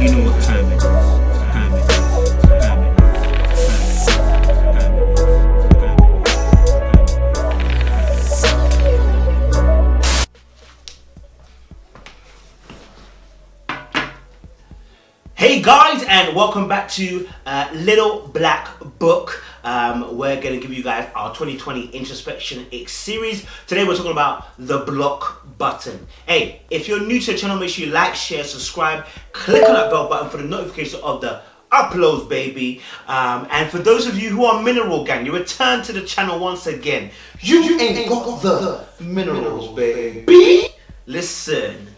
You know what time it is. Time it is. Time it is. Time it is. Hey guys, and welcome back to Little Black Book. We're going to give you guys our 2020 Introspection X series. Today we're talking about the block button. Hey, if you're new to the channel, make sure you like, share, subscribe, click on that bell button for the notification of the uploads, baby. And for those of you who are Mineral Gang, you return to the channel once again. You ain't got the minerals, baby. Listen.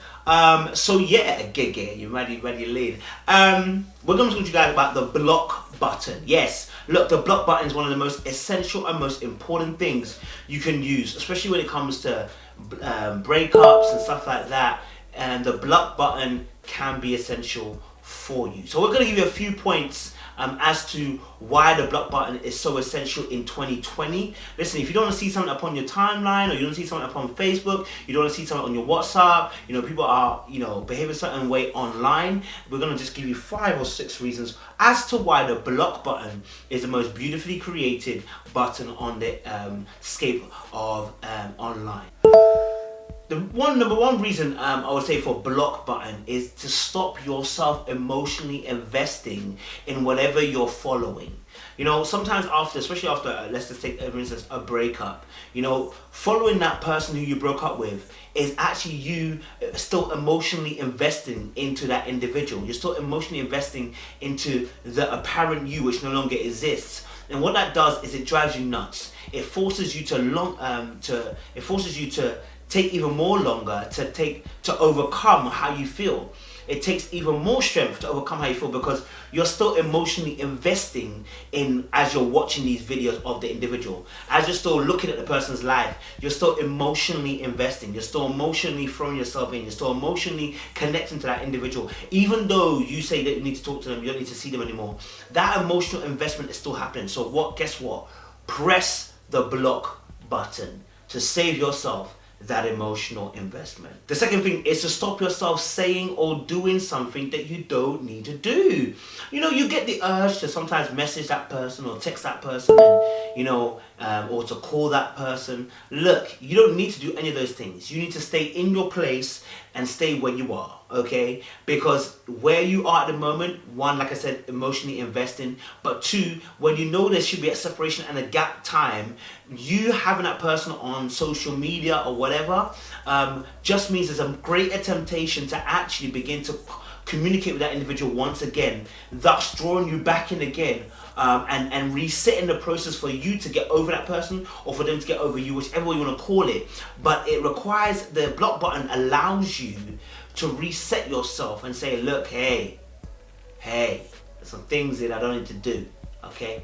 So yeah, you ready lead. We're going to talk to you guys about the block button. Yes, look, the block button is one of the most essential and most important things you can use, especially when it comes to breakups and stuff like that. And the block button can be essential for you. So we're going to give you a few points as to why the block button is so essential in 2020. Listen, if you don't want to see something upon your timeline, or you don't want to see something upon Facebook, you don't want to see something on your WhatsApp, people are, behaving a certain way online, we're going to just give you 5 or 6 reasons as to why the block button is the most beautifully created button on the scape of online. The number one reason I would say for block button is to stop yourself emotionally investing in whatever you're following. Sometimes especially after, let's just take, for instance, a breakup, following that person who you broke up with is actually you still emotionally investing into that individual. You're still emotionally investing into the apparent you which no longer exists. And what that does is it drives you nuts. It forces you to take even more longer to overcome how you feel. It takes even more strength to overcome how you feel because you're still emotionally investing in, as you're watching these videos of the individual, as you're still looking at the person's life, you're still emotionally investing, you're still emotionally throwing yourself in, you're still emotionally connecting to that individual. Even though you say that you need to talk to them, you don't need to see them anymore, that emotional investment is still happening. So guess what? Press the block button to save yourself that emotional investment. The second thing is to stop yourself saying or doing something that you don't need to do. You get the urge to sometimes message that person or text that person and, or to call that person. Look, you don't need to do any of those things. You need to stay in your place and stay where you are, okay? Because where you are at the moment, 1, like I said, emotionally investing, but 2, when you know there should be a separation and a gap time, you having that person on social media or whatever, just means there's a greater temptation to actually begin to communicate with that individual once again, thus drawing you back in again, and resetting the process for you to get over that person or for them to get over you, whichever way you want to call it. But it requires, the block button allows you to reset yourself and say, look, hey, there's some things that I don't need to do, okay?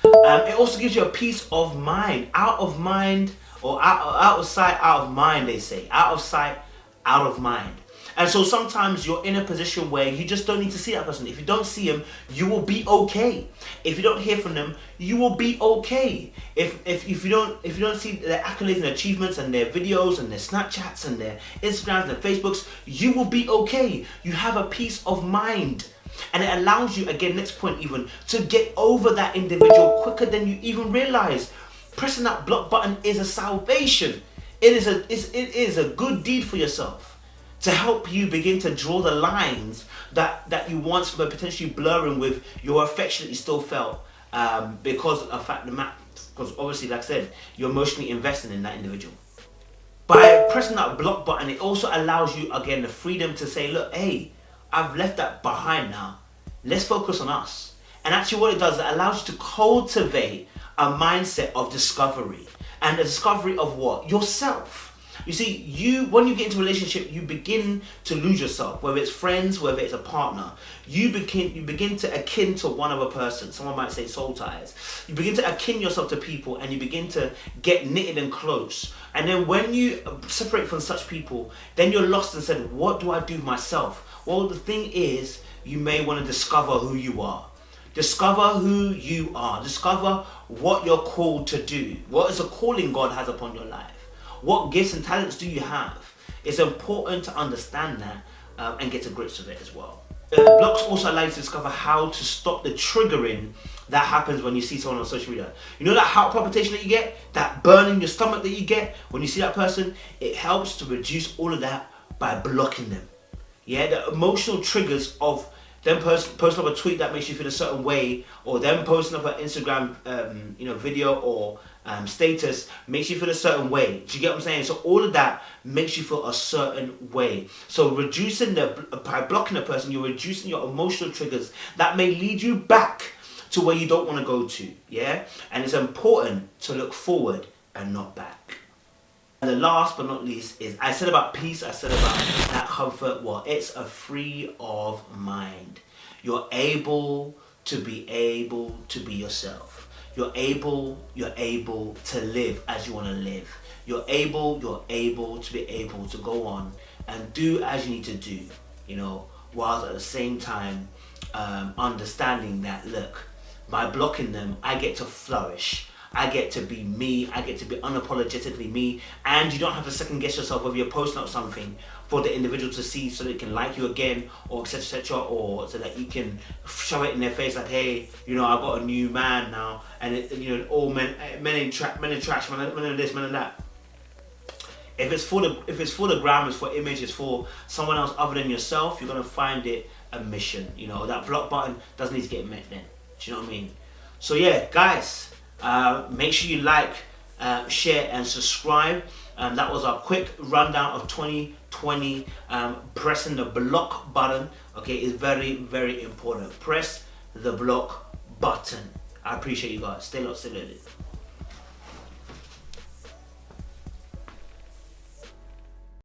It also gives you a peace of mind. Out of mind, or out of sight, out of mind, they say. Out of sight, out of mind. And so sometimes you're in a position where you just don't need to see that person. If you don't see them, you will be okay. If you don't hear from them, you will be okay. If you don't see their accolades and achievements and their videos and their Snapchats and their Instagrams and their Facebooks, you will be okay. You have a peace of mind. And it allows you, again, next point even, to get over that individual quicker than you even realize. Pressing that block button is a salvation. It is a good deed for yourself, to help you begin to draw the lines that you once were potentially blurring with your affection that you still felt, because of because obviously, like I said, you're emotionally invested in that individual. By pressing that block button, it also allows you, again, the freedom to say, look, hey, I've left that behind now. Let's focus on us. And actually what it does, it allows you to cultivate a mindset of discovery. And the discovery of what? Yourself. You see, when you get into a relationship, you begin to lose yourself, whether it's friends, whether it's a partner. You begin to akin to one other person. Someone might say soul ties. You begin to akin yourself to people, and you begin to get knitted and close. And then when you separate from such people, then you're lost and said, what do I do with myself? Well, the thing is, you may want to discover who you are. Discover who you are. Discover what you're called to do. What is a calling God has upon your life? What gifts and talents do you have? It's important to understand that and get to grips with it as well. Blocks also allow you to discover how to stop the triggering that happens when you see someone on social media. You know that heart palpitation that you get, that burn in your stomach that you get when you see that person? It helps to reduce all of that by blocking them. Yeah, the emotional triggers of them posting up a tweet that makes you feel a certain way, or them posting up an Instagram video or status makes you feel a certain way. Do you get what I'm saying? So all of that makes you feel a certain way. So by blocking a person, you're reducing your emotional triggers that may lead you back to where you don't want to go to. Yeah, and it's important to look forward and not back. And the last but not least is, I said about peace, I said about that comfort. Well, it's a free of mind. You're able to be yourself. You're able to live as you want to live. You're able to be able to go on and do as you need to do, whilst at the same time understanding that, look, by blocking them, I get to flourish. I get to be me, I get to be unapologetically me, and you don't have to second guess yourself whether you're posting up something for the individual to see so they can like you again, or etc, or so that you can shove it in their face like, hey, I got a new man now, and all men in trash, men in this, men in that. If it's for the gram, it's for image, it's for someone else other than yourself, you're gonna find it a mission. That block button doesn't need to get met then. Do you know what I mean? So yeah, guys. Make sure you like, share and subscribe. That was our quick rundown of 2020. Pressing the block button, okay, is very, very important. Press the block button. I appreciate you guys. Stay locked, stay loaded.